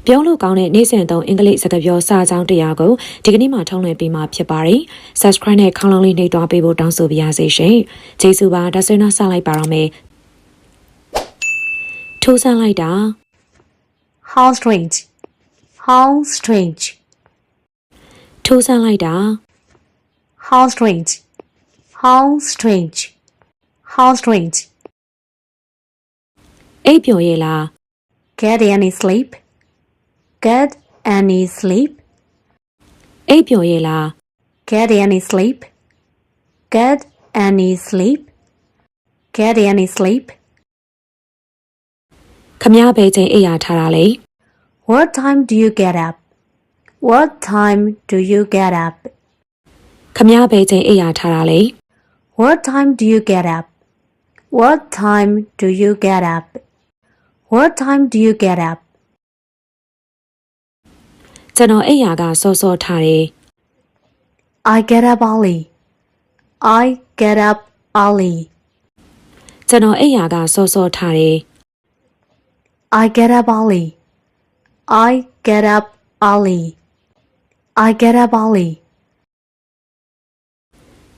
ပြောလို့ကောင်းတဲ့နေ့စဉ်သုံးအင်္ဂလိပ်စကားပြောစာကြောင်းတရားကိုဒီကနေ့မှထုတ်လွှင့်ပေးမှာဖြစ်ပါတယ်။ Subscribe နဲ့ခေါင်းလုံးလေးနှိပ်သွားပေးဖို့တောင်းဆိုပါရစေရှင်။ကျေးဇူးပါဒါဆိုရင်တော့စလိုက်ပါတော့မယ်။ထိုးဆန်းလိုက်တာ How strange. How strange. ထိုးဆန်းလိုက်တာ How strange. How strange. How strange. အိပ်ပျော်ရဲ့လား Get any sleep? Get any sleep? အိပ်ပျော်ရဲ့လား Get any sleep? Get any sleep? Get any sleep? ခမရဘဲချင်းအိပ်ရာထားတာလေ What time do you get up? What time do you get up? ခမရဘဲချင်းအိပ်ရာထားတာလေ What time do you get up? What time do you get up? What time do you get up? ကျွန်တော်အိပ်ရာကစောစောထားတယ် I get up early. I get up early. ကျွန်တော်အိပ်ရာကစောစောထားတယ် I get up early. I get up early. I get up early.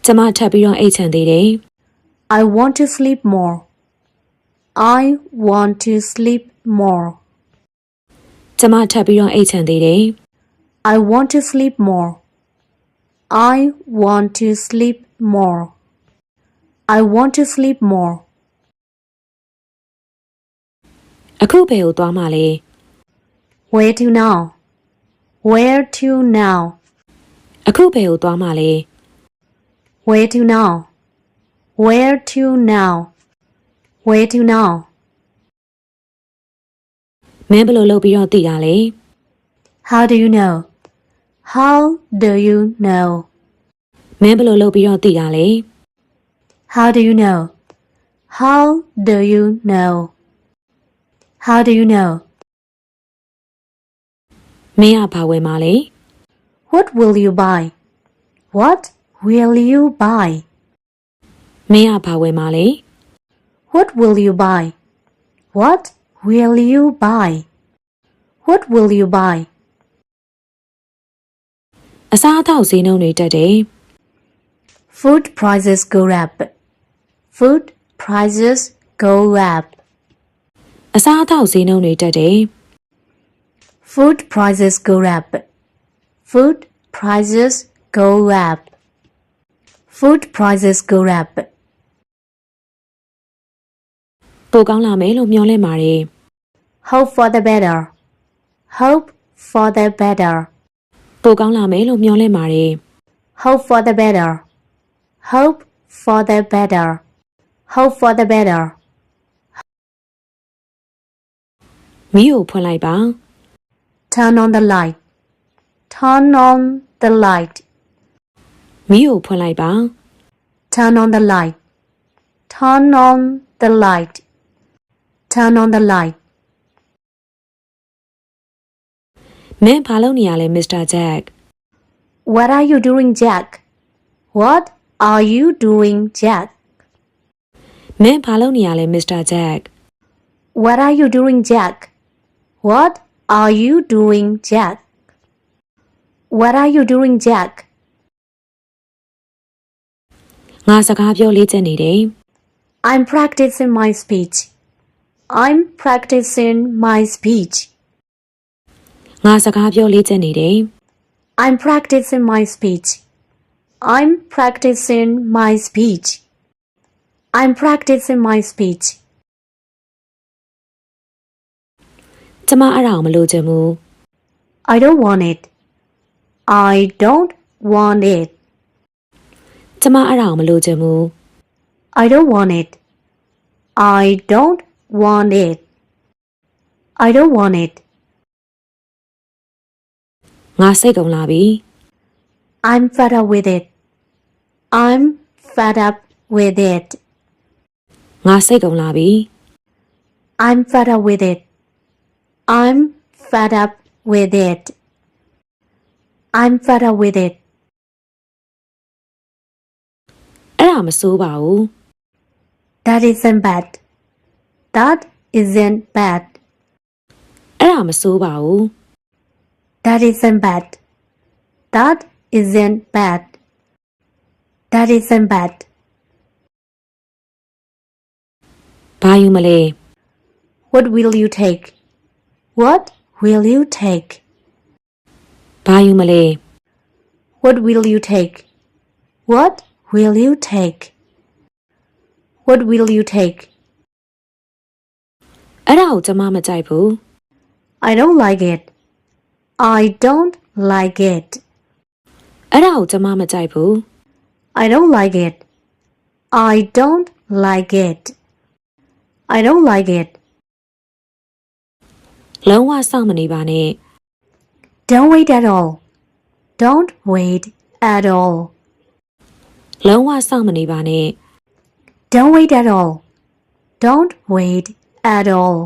ကျွန်မထပ်ပြီးတော့အိတ်ချန်သေးတယ် I want to sleep more. I want to sleep more. ကျွန်မထပ်ပြီးတော့အိတ်ချန်သေးတယ် I want to sleep more. I want to sleep more. I want to sleep more. အခုဘယ်ကိုသွားမှလဲ Where to now? Where to now? အခုဘယ်ကိုသွားမှလဲ Where to now? Where to now? Where to now? မင်းဘယ်လိုလုပ်ပြီးတော့သိတာလဲ How do you know? How do you know? မင်းဘယ်လိုလုပ်ပြီးတော့သိတာလဲ How do you know? How do you know? How do you know? မင်းကဘာဝယ်မှလဲ What will you buy? What will you buy? မင်းကဘာဝယ်မှလဲ What will you buy? What will you buy? What will you buy? အစားအသောက်ဈေးနှုန်းတွေတက်တယ် Food prices go up. Food prices go up. အစားအသောက်ဈေးနှုန်းတွေတက်တယ် Food prices go up. Food prices go up. Food prices go up. ပိုကောင်းလာမယ်လို့မျှော်လင့်ပါတယ် Hope for the better. Hope for the better. ပိုကောင်းလာမယ်လို့မျှော်လင့်ပါတယ် Hope for the better. Hope for the better. Hope for the better. မီးကိုဖွင့်လိုက်ပါ Turn on the light. Turn on the light. မီးကိုဖွင့်လိုက်ပါ Turn on the light. Turn on the light. Turn on the light. မင်းဘာလုပ်နေရလဲ Mr. Jack What are you doing, Jack? What are you doing, Jack? မင်းဘာလုပ်နေရလဲ Mr. Jack What are you doing, Jack? What are you doing, Jack? What are you doing, Jack? ငါစကားပြောလေ့ကျင့်နေတယ် I'm practicing my speech. I'm practicing my speech. ငါစကားပြောလေ့ကျင့်နေတယ် I'm practicing my speech. I'm practicing my speech. I'm practicing my speech. ကျမအဲ့ဒါကိုမလိုချင်ဘူး I don't want it. I don't want it. ကျမအဲ့ဒါကိုမလိုချင်ဘူး I don't want it. I don't want it. I don't want it. ငါစိတ်ကုန်လာပြီ I'm fed up with it. I'm fed up with it. ငါစိတ်ကုန်လာပြီ I'm fed up with it. I'm fed up with it. I'm fed up with it. အဲ့ဒါမဆိုးပါဘူး That isn't bad. That isn't bad. အဲ့ဒါမဆိုးပါဘူး That isn't bad. That isn't bad. That isn't bad. ဘာယူမလဲ What will you take? What will you take? ဘာယူမလဲ What will you take? What will you take? What will you take? အဲ့ဒါကိုကျမမကြိုက်ဘူး I don't like it. I don't like it. အဲ့ဒါကိုကျမမကြိုက်ဘူး I don't like it. I don't like it. I don't like it. လုံးဝစောင့်မနေပါနဲ့ Don't wait at all. Don't wait at all. လုံးဝစောင့်မနေပါနဲ့ Don't wait at all. Don't wait at all.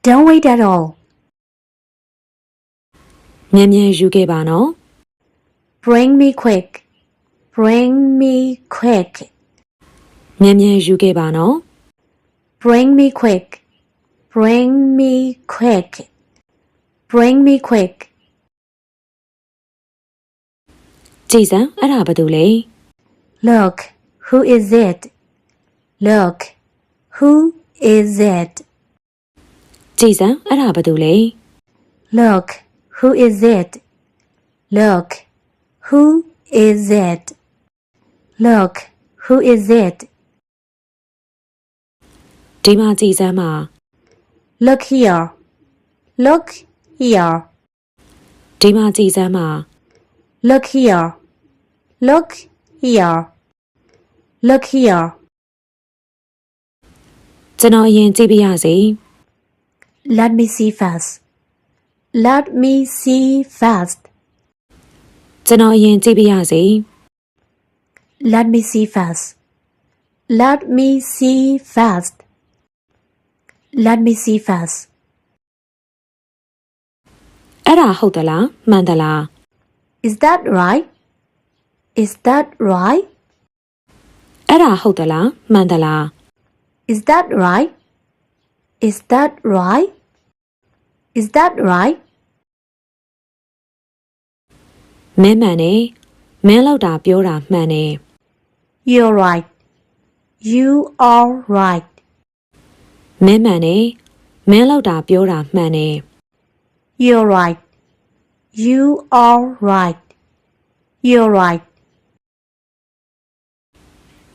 Don't wait at all. မြန်မြန်ယူခဲ့ပါနော် Bring me quick. Bring me quick. မြန်မြန်ယူခဲ့ပါနော် Bring me quick. Bring me quick. Bring me quick. ကြည်စမ်းအဲ့ဒါဘာတူလဲ Look, who is it? Look, who is it? ကြည်စမ်းအဲ့ဒါဘာတူလဲ Look, who is it? Look, who is it? Look, who is it? ဒီမှာကြည်စမ်းပါ Look here. Look here. ဒီမှာကြည်စမ်းပါ Look here. Look here. Look here. ကျွန်တော်အရင်ကြည့်ပြရစီ Let me see fast. Let me see fast. ကျွန်တော်အရင်ကြည့်ပြရစီ Let me see fast. Let me see fast. Let me see fast. အဲ့ဒါဟုတ်သလားမှန်သလား Is that right? Is that right? အဲ့ဒါဟုတ်သလားမှန်သလား Is that right? Is that right? Is that right? မင်းမှန်တယ်မင်းလောက်တာပြောတာမှန်တယ် You're right. You are right. မင်းမှန်တယ်မင်းလောက်တာပြောတာမှန်တယ် You're right. You are right. You're right.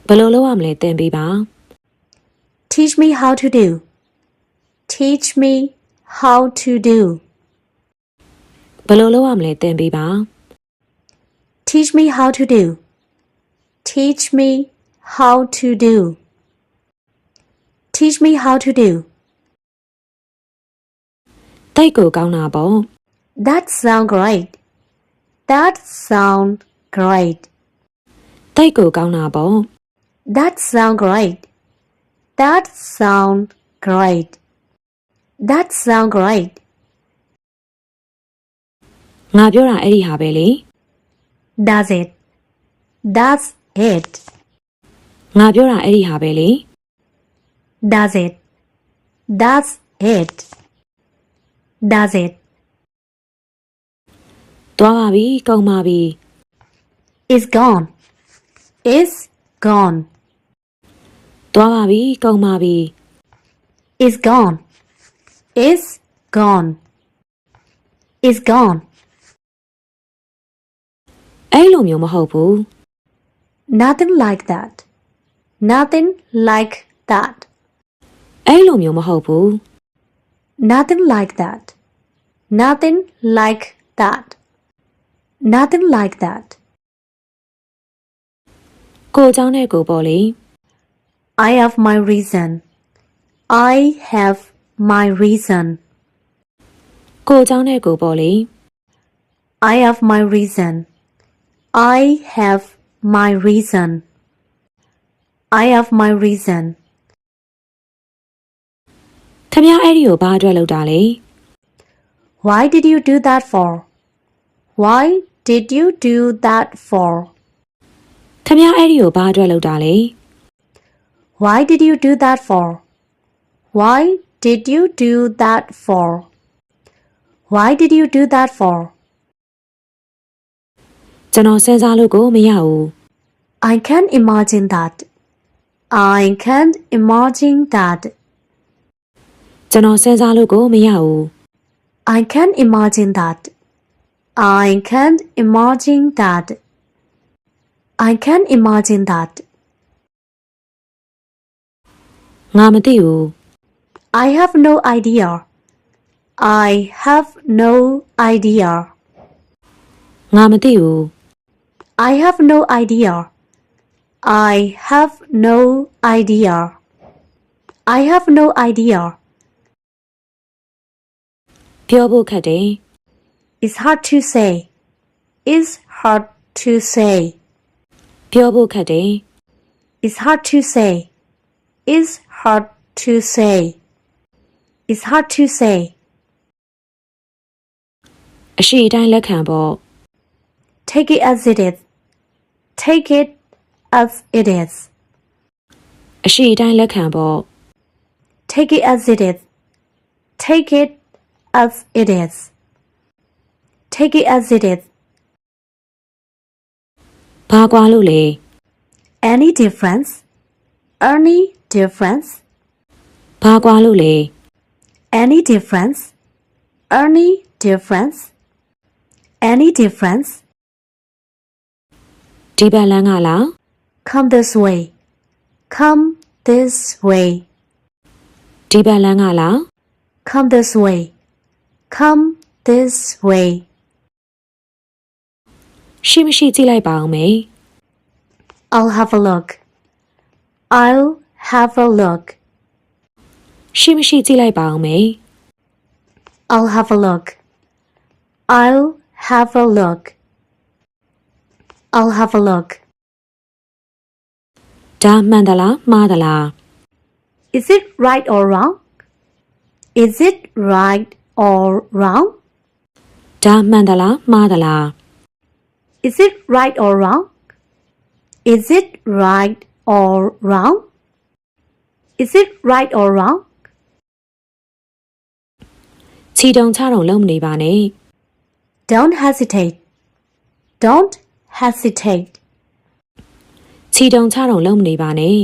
ဘယ်လိုလုပ်ရမလဲသင်ပေးပါ Teach me how to do. Teach me how to do. ဘယ်လိုလုပ်ရမလဲသင်ပေးပါ Teach me how to do. Teach me how to do. Teach me how to do. တိတ်ကိုကောင်းတာပေါ့ That sound great. That sound great. တိတ်ကိုကောင်းတာပေါ့ That sound great. That sound great. That sound great. ငါပြောတာအဲ့ဒီဟာပဲလေ Does it? Does it? ငါပြောတာအဲ့ဒီဟာပဲလေ Does it? Does it? Does it? သွားပါပြီကုန်ပါပြီ Is gone. Is gone. သွားပါပြီကုန်ပါပြီ Is gone. Is gone. Is gone. အဲ့လိုမျိုးမဟုတ်ဘူး Nothing like that. Nothing like that. အဲ့လိုမျိုးမဟုတ်ဘူး Nothing like that. Nothing like that. Nothing like that. ကိုเจ้าနဲ့ကိုပေါ့လေ I have my reason. I have my reason. ကိုเจ้าနဲ့ကိုပေါ့လေ I have my reason. I have my reason. I have my reason. ခင်ဗျားအဲ့ဒီကိုဘာအတွက်လုပ်တာလဲ Why did you do that for? Why did you do that for? ခင်ဗျားအဲ့ဒီကိုဘာအတွက်လုပ်တာလဲ Why did you do that for? Why did you do that for? Why did you do that for? ကျွန်တော်စဉ်းစားလို့ကိုမရဘူး I can't imagine that. I can't imagine that. ကျွန်တော်စဉ်းစားလို့ကိုမရဘူး I can't imagine that. I can't imagine that. I can't imagine that. ငါမသိဘူး I have no idea. I have no idea. ငါမသိဘူး I have no idea. I have no idea. I have no idea. ပြောဖို့ခက်တယ် It's hard to say. It's hard to say. ပြောဖို့ခက်တယ် It's hard to say. It's hard to say. It's hard to say. အရှိအတိုင်းလက်ခံပေါ့ Take it as it is. Take it as it is. အရှိအတိုင်းလက်ခံပေါ့ Take it as it is. Take it as it is. Take it as it is. ဘာကွာလို့လဲ Any difference? Any difference? ဘာကွာလို့လဲ Any difference? Any difference? Any difference? ဒီဘက်လမ်းကလား Come this way. Come this way. ဒီဘက်လမ်းကလား Come this way. Come this way. ရှိမရှိကြည့်လိုက်ပါအောင်မေ I'll have a look. I'll have a look. ရှိမရှိကြည့်လိုက်ပါအောင်မေ I'll have a look. I'll have a look. I'll have a look. ဒါမှန်သလားမှားသလား Is it right or wrong? Is it right or wrong? ဒါမှန်သလားမှားသလား Is it right or wrong? Is it right or wrong? Is it right or wrong? ခြီတုံချတုံလုံးမနေပါနဲ့ Don't hesitate. Don't hesitate. ခြီတုံချတုံလုံးမနေပါနဲ့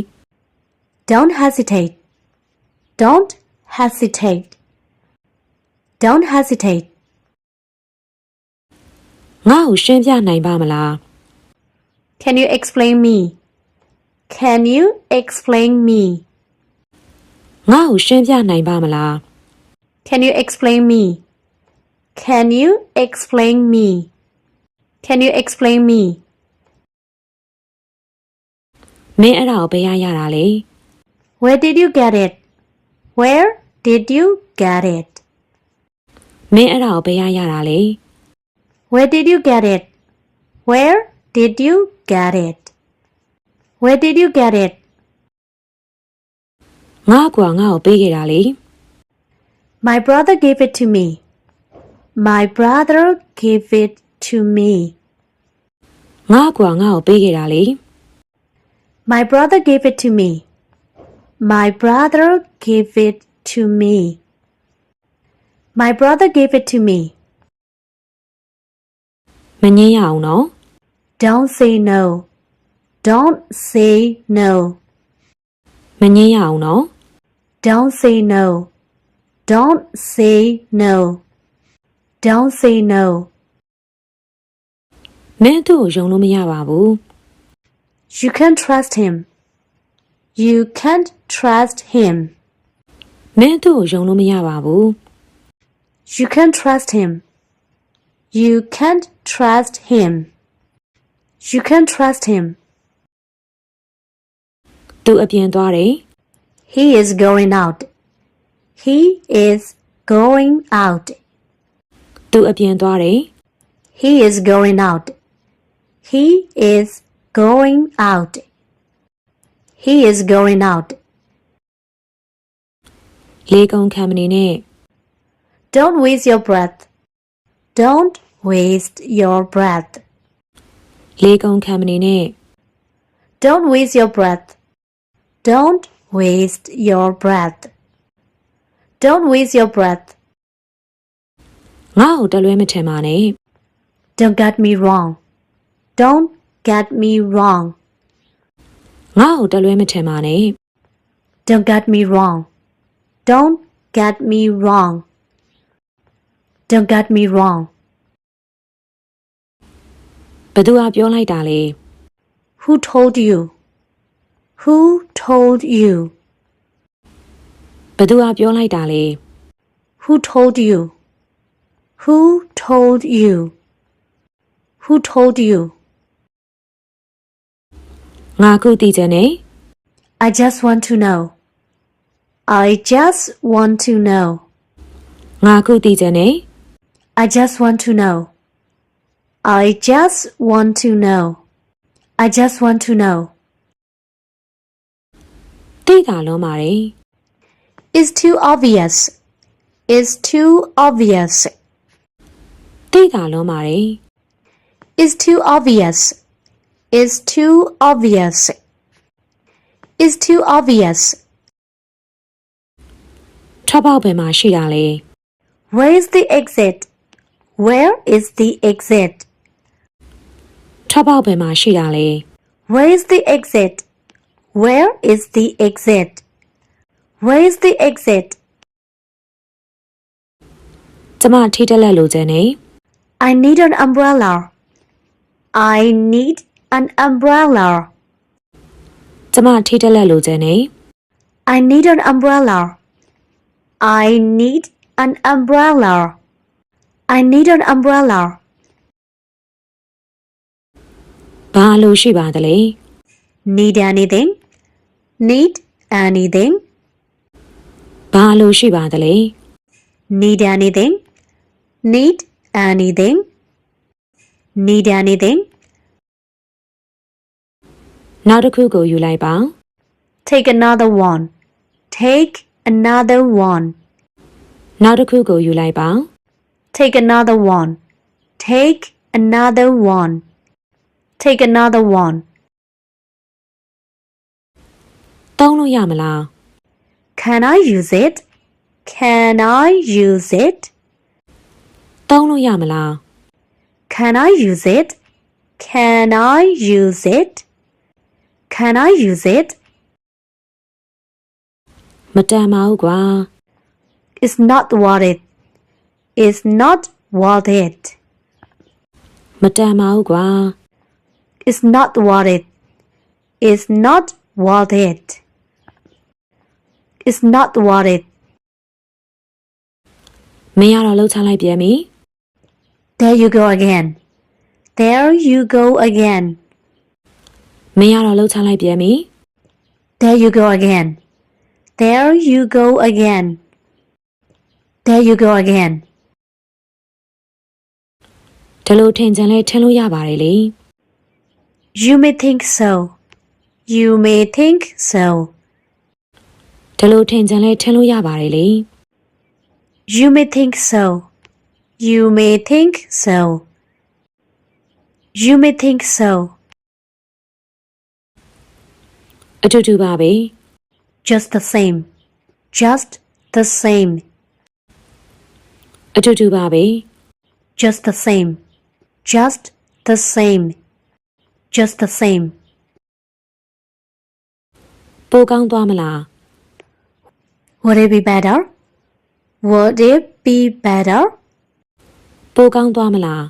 Don't hesitate. Don't hesitate. Don't hesitate. ငါ့ကိုရှင်းပြနိုင်ပါမလား Can you explain me? Can you explain me? ငါ့ကိုရှင်းပြနိုင်ပါမလား Can you explain me? Can you explain me? Can you explain me? မင်းအဲ့ဒါကိုဘယ်ရရတာလဲ Where did you get it? Where did you get it? မင်းအဲ့ဒါကိုဘယ်ရရတာလဲ Where did you get it? Where did you get it? Where did you get it? ငါ့ကွာငါ့ကိုပေးခဲ့တာလေ My brother gave it to me. My brother gave it to me. ငါ့ကွာငါ့ကိုပေးခဲ့တာလေ My brother gave it to me. My brother gave it to me. My brother gave it to me. မငင်းရအောင်နော် Don't say no. Don't say no. မငင်းရအောင်နော် Don't say no. Don't say no. Don't say no. မင်းသူ့ကိုယုံလို့မရပါဘူး You can't trust him. You can't trust him. မင်းသူ့ကိုယုံလို့မရပါဘူး You can't trust him. You can't trust him. You can't trust him. သူအပြင်သွားတယ် He is going out. He is going out. သူအပြင်သွားတယ် He is going out. He is going out. He is going out. လေကုန်ခံမနေနဲ့ Don't waste your breath. Don't waste your breath. လေကုန်ခံမနေနဲ့ Don't waste your breath. Don't waste your breath. Don't waste your breath. ငါ့ကိုတလွဲမထင်ပါနဲ့ Don't get me wrong. Don't get me wrong. ငါ့ကိုတလွဲမထင်ပါနဲ့ Don't get me wrong. Don't get me wrong. Don't get me wrong. ဘသူကပြောလိုက်တာလဲ Who told you? Who told you? ဘသူကပြောလိုက်တာလဲ Who told you? Who told you? Who told you? ငါခုသိချင်နေ I just want to know. I just want to know. ငါခုသိချင်နေ I just want to know. I just want to know. I just want to know. သိတာလုံးပါတယ် It's too obvious. It's too obvious. သိတာလုံးပါတယ် It's too obvious. It's too obvious. It's too obvious. ထွက်ပေါက်ဘယ်မှာရှိတာလဲ Where is the exit? Where is the exit? ထွက်ပေါက်ဘယ်မှာရှိတာလဲ Where is the exit? Where is the exit? Where is the exit? ကျမထိတက်လက်လိုချင်နေ I need an umbrella. I need an umbrella. ကျမထိတက်လက်လိုချင်နေ I need an umbrella. I need an umbrella. I need an umbrella. ဘာလို့ရှိပါသလဲ Need anything? Need anything? ဘာလို့ရှိပါသလဲ Need anything? Need anything? Need anything? နောက်တစ်ခုကိုယူလိုက်ပါ Take another one. Take another one. နောက်တစ်ခုကိုယူလိုက်ပါ Take another one. Take another one. Take another one. သုံးလို့ရမလား Can I use it? Can I use it? သုံးလို့ရမလား Can I use it? Can I use it? Can I use it? မတန်ပါဘူးကွာ It's not worth it. It's not worth it. မတန်ပါဘူးကွာ It's not worth it. It's not worth it. It's not worth it. မင်းရတော့လှုပ်ချလိုက်ပြန်ပြီ There you go again. There you go again. မင်းရတော့လှုပ်ချလိုက်ပြန်ပြီ There you go again. There you go again. There you go again. ဒီလိုထင်ချင်လဲထင်လို့ရပါတယ်လေ You may think so. You may think so. ဒီလိုထင်ချင်လဲထင်လို့ရပါတယ်လေ You may think so. You may think so. You may think so. အတူတူပါပဲ Just the same. Just the same. အတူတူပါပဲ Just the same. Just the same. Just the same. ပိုကောင်းသွားမလား Would it be better? Would it be better? ပိုကောင်းသွားမလား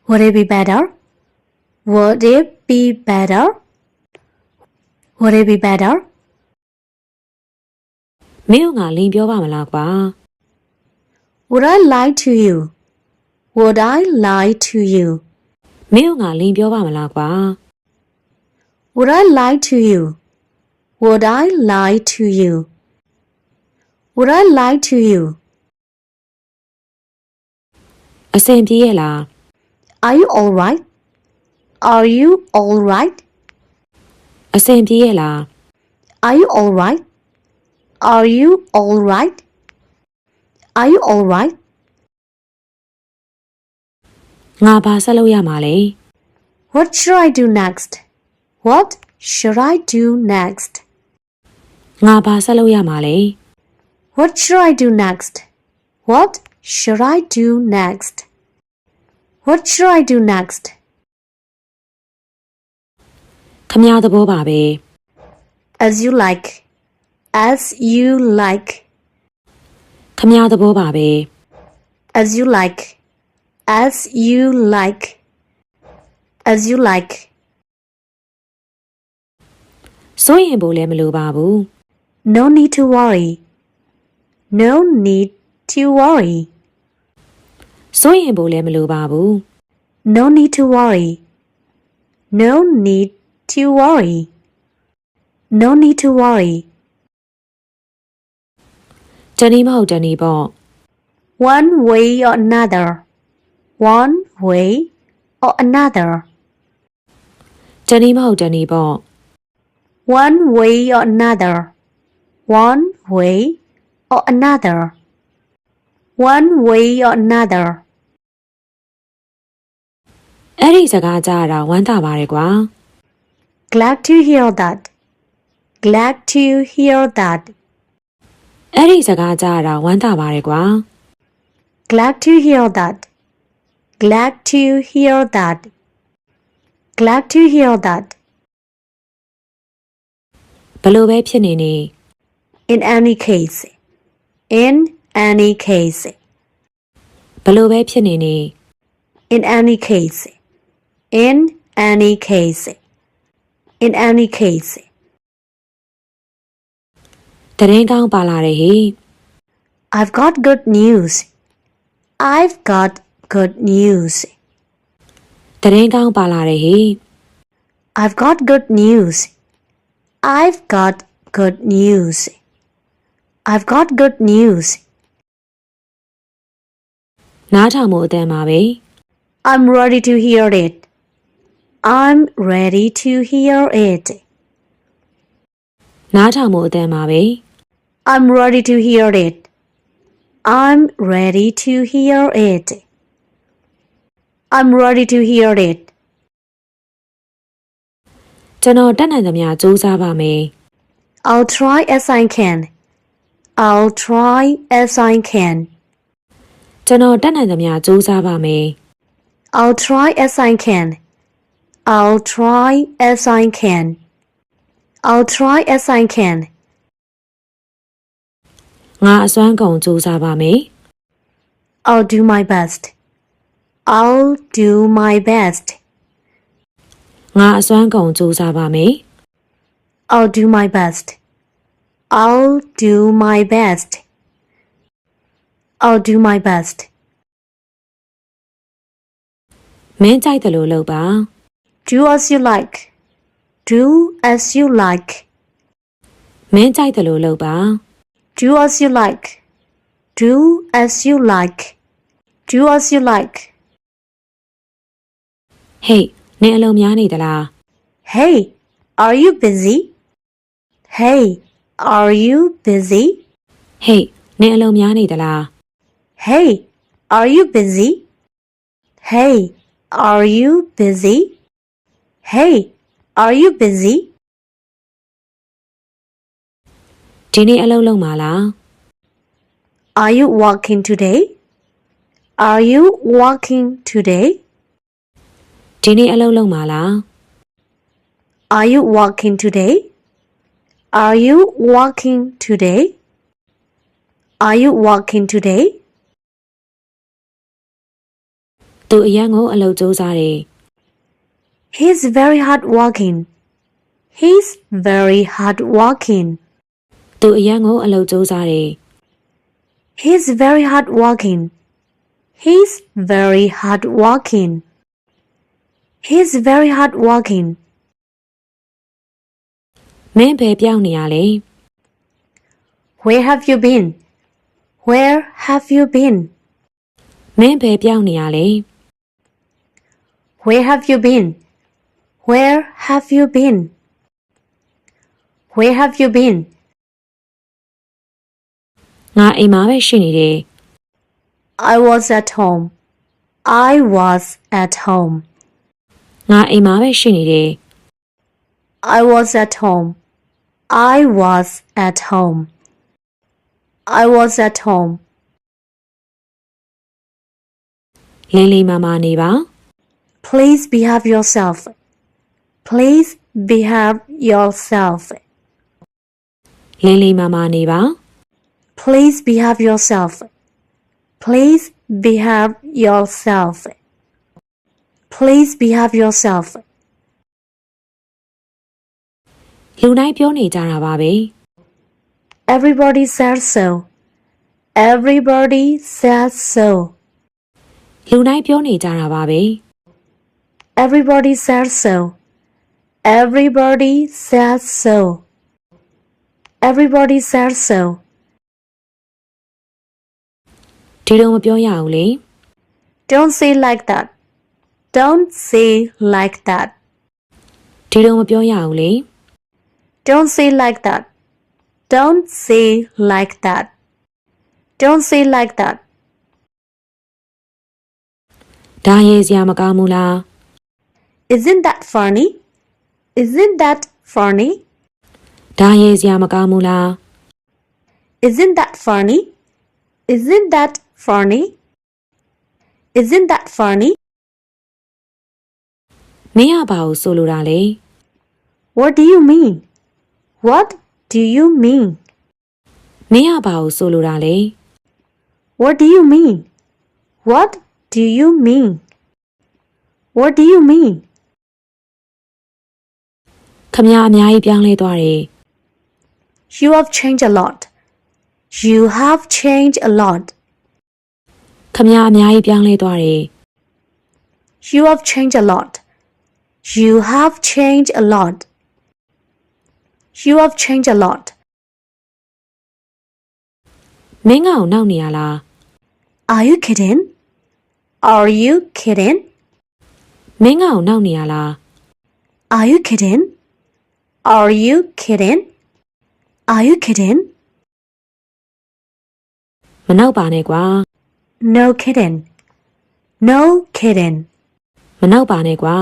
Would it be better? Would it be better? Would it be better? မင်းကလိန်ပြောပါမလားကွာ Would I lie to you? Would I lie to you? မင်းကလိန်ပြောပါမလားကွာ Would I lie to you? Would I lie to you? Would I lie to you? အဆင်ပြေရဲ့လား Are you all right? Are you all right? အဆင်ပြေရဲ့လား Are you all right? Are you all right? Are you all right? ငါဘာဆက်လုပ်ရမှာလဲ What should I do next? What should I do next? ငါဘာဆက်လုပ်ရမှာလဲ What should I do next? What should I do next? What should I do next? ခမရသဘောပါပဲ As you like. As you like. ခမရသဘောပါပဲ As you like. As you like. As you like. စိုးရင်ဖို့လည်းမလိုပါဘူး No need to worry. No need to worry. စိုးရင်ဖို့လည်းမလိုပါဘူး No need to worry. No need to worry. No need to worry. တနည်းမဟုတ်တနည်းပေါ့ One way or another. One way or another. တနည်းမဟုတ်တနည်းပေါ့ One way or another. One way or another. One way or another. အဲ့ဒီစကားကြားတာဝမ်းသာပါတယ်ကွာ Glad to hear that. Glad to hear that. အဲ့ဒီစကားကြားတာဝမ်းသာပါတယ်ကွာ Glad to hear that. Glad to hear that. Glad to hear that. ဘလို့ပဲဖြစ်နေနေ In any case. In any case. ဘလို့ပဲဖြစ်နေနေ In any case. In any case. In any case. တရင်ကောင်းပါလာတယ်ဟေ့ I've got good news. I've got good news. တရင်ကောင်းပါလာတယ်ဟေ့ I've got good news. I've got good news. I've got good news. နားထောင်မှုအတန်ပါပဲ I'm ready to hear it. I'm ready to hear it. နားထောင်မှုအတန်ပါပဲ I'm ready to hear it. I'm ready to hear it. I'm ready to hear it. ကျွန်တော်တတ်နိုင်သမျှစူးစမ်းပါမယ် I'll try as I can. I'll try as I can. ကျွန်တော်တတ်နိုင်သမျှစူးစမ်းပါမယ် I'll try as I can. I'll try as I can. I'll try as I can. ငါအစွမ်းကုန်စူးစမ်းပါမယ် I'll do my best. I'll do my best. ငါအစွမ်းကုန်စူးစမ်းပါမယ် I'll do my best. I'll do my best. I'll do my best. မင်းကြိုက်တယ်လို့လုပ်ပါ Do as you like. Do as you like. မင်းကြိုက်တယ်လို့လုပ်ပါ Do as you like. Do as you like. Do as you like. ဟေးနင်အလုံးများနေသလား Hey, are you busy? Hey, are you busy? ဟေးနင်အလုံးများနေသလား Hey, are you busy? Hey, are you busy? Hey, are you busy? ဒီနေ့အလုံးလုံးပါလား Are you working today? Are you working today? ဒီနေ့အလုံးလုံးပါလား Are you working today? Are you working today? Are you working today? သူအရန်ကိုအလုပ်စူးစမ်းတယ် He's very hard working. He's very hard working. သူအရန်ကိုအလုပ်စူးစမ်းတယ် He's very hard working. He's very hard working. He's very hard working. မင်းဘယ်ပြောင်းနေရလဲ Where have you been? Where have you been? မင်းဘယ်ပြောင်းနေရလဲ Where have you been? Where have you been? Where have you been? ငါအိမ်မှာပဲရှိနေတယ် I was at home. I was at home. ငါအိမ်မှာပဲရှိနေတယ် I was at home. I was at home. I was at home. လင်းလေးမာမာနေပါ Please behave yourself. Please behave yourself. လင်းလေးမာမာနေပါ Please behave yourself. Please behave yourself. Please behave yourself. လူတိုင်းပြောနေကြတာပါပဲ Everybody says so. Everybody says so. လူတိုင်းပြောနေကြတာပါပဲ Everybody says so. Everybody says so. Everybody says so. ဒီလိုမပြောရဘူးလေ Don't say like that. Don't say like that. ဒီလိုမပြောရဘူးလေ Don't say like that. Don't say like that. Don't say like that. ဒါရေးစရာမကောင်းဘူးလား Isn't that funny? Isn't that funny? ဒါရေးစရာမကောင်းဘူးလား Isn't that funny? Isn't that funny? Isn't that funny? မင်းကဘာကိုဆိုလိုတာလဲ What do you mean? What do you mean? မင်းကဘာကိုဆိုလိုတာလဲ What do you mean? What do you mean? What do you mean? ခမရအများကြီးပြောင်းလဲသွားတယ် You have changed a lot. You have changed a lot. ခမရအများကြီးပြောင်းလဲသွားတယ် You have changed a lot. You have changed a lot. You have changed a lot. မင်းကောင်နောက်နေရလား Are you kidding? Are you kidding? မင်းကောင်နောက်နေရလား Are you kidding? Are you kidding? Are you kidding? မနောက်ပါနဲ့ကွာ No kidding. No kidding. မနောက်ပါနဲ့ကွာ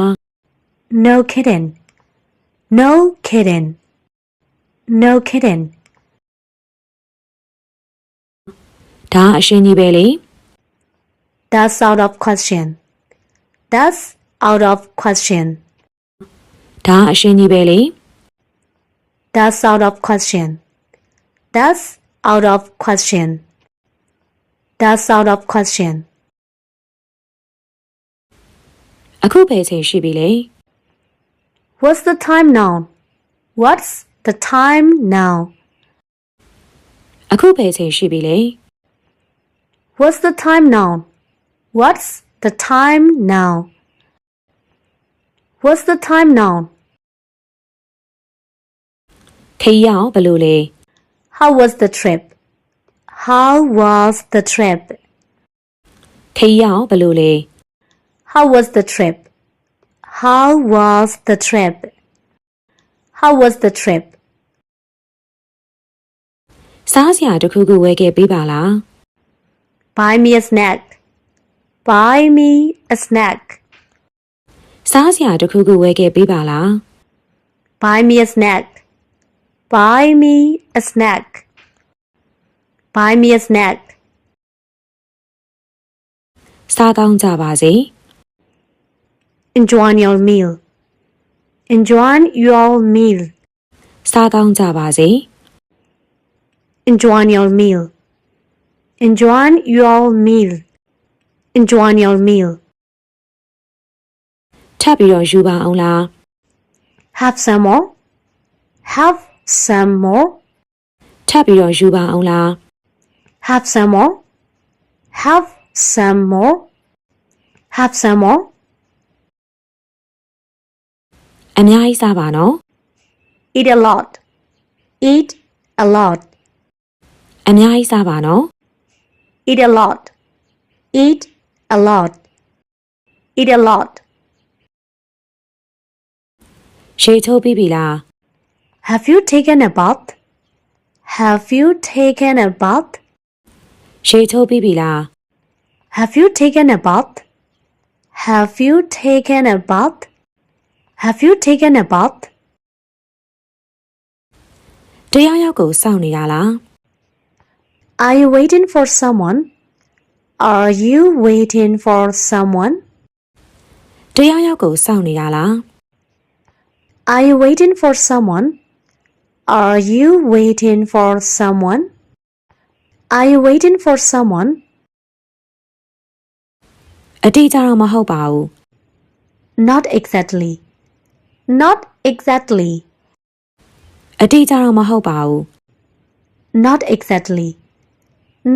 No kidding. No kidding. No kidding. ဒါအရှင်းကြီးပဲလေ That's out of question. That's out of question. ဒါအရှင်းကြီးပဲလေ That's out of question. That's out of question. That's out of question. အခုပဲချိန်ရှိပြီလေ What's the time now? What's the time now? အခုပဲချိန်ရှိပြီလေ What's the time now? What's the time now? What's the time now? ခရီးရောက်ဘယ်လိုလဲ How was the trip? How was the trip? ခရီးရောက်ဘယ်လိုလဲ How was the trip? How was the trip? How was the trip? စားစရာတစ်ခုခုဝယ်ခဲ့ပေးပါလား Buy me a snack. Buy me a snack. စားစရာတစ်ခုခုဝယ်ခဲ့ပေးပါလား Buy me a snack. Buy me a snack. Buy me a snack. စားကောင်းကြပါစေ Enjoy your meal. Enjoy your meal. စားကောင်းကြပါစေ Enjoy your meal. Enjoy your meal. Enjoy your meal. ထပ်ပြီးတော့ယူပါအောင်လား Have some more. Have some more. ထပ်ပြီးတော့ယူပါအောင်လား Have some more. Have some more. Have some more. အများကြီးစားပါနော် Eat a lot. Eat a lot. အများကြီးစားပါနော် Eat a lot. Eat a lot. Eat a lot. ရေချိုးပြီးပြီလား Have you taken a bath? Have you taken a bath? ရေချိုးပြီးပြီလား Have you taken a bath? Have you taken a bath? Have you taken a bath? တရားရောက်ကိုစောင့်နေတာလား Are you waiting for someone? Are you waiting for someone? တယောက်ယောက်ကိုစောင့်နေရလား Are you waiting for someone? Are you waiting for someone? Are you waiting for someone? အတိအကျတော့မဟုတ်ပါဘူး Not exactly. Not exactly. အတိအကျတော့မဟုတ်ပါဘူး Not exactly.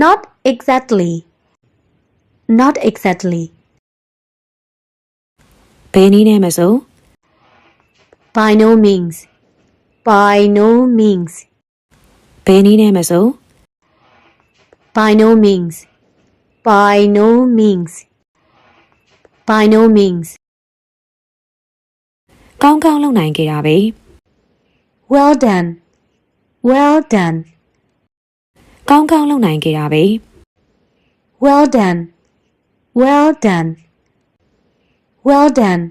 Not exactly. Not exactly. ဘယ်နည်းနဲ့မဆို By no means. By no means. ဘယ်နည်းနဲ့မဆို By no means. By no means. By no means. ကောင်းကောင်းလုပ်နိုင်ခဲ့တာပဲ Well done. Well done. ကောင်းကောင်းလုပ်နိုင်ခဲ့တာပဲ Well done. Well done. Well done.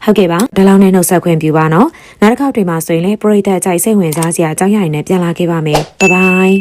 ဟုတ်ကဲ့ပါဒီလောက်နဲ့နှုတ်ဆက်ခွင့်ပြုပါနော်နောက်တစ်ခေါက်တွေမှာဆိုရင်လည်းပရိသတ်ကြိုက်စိတ်ဝင်စားစရာအကြောင်းအရာတွေနဲ့ပြန်လာခဲ့ပါမယ်ဘိုင်ဘိုင်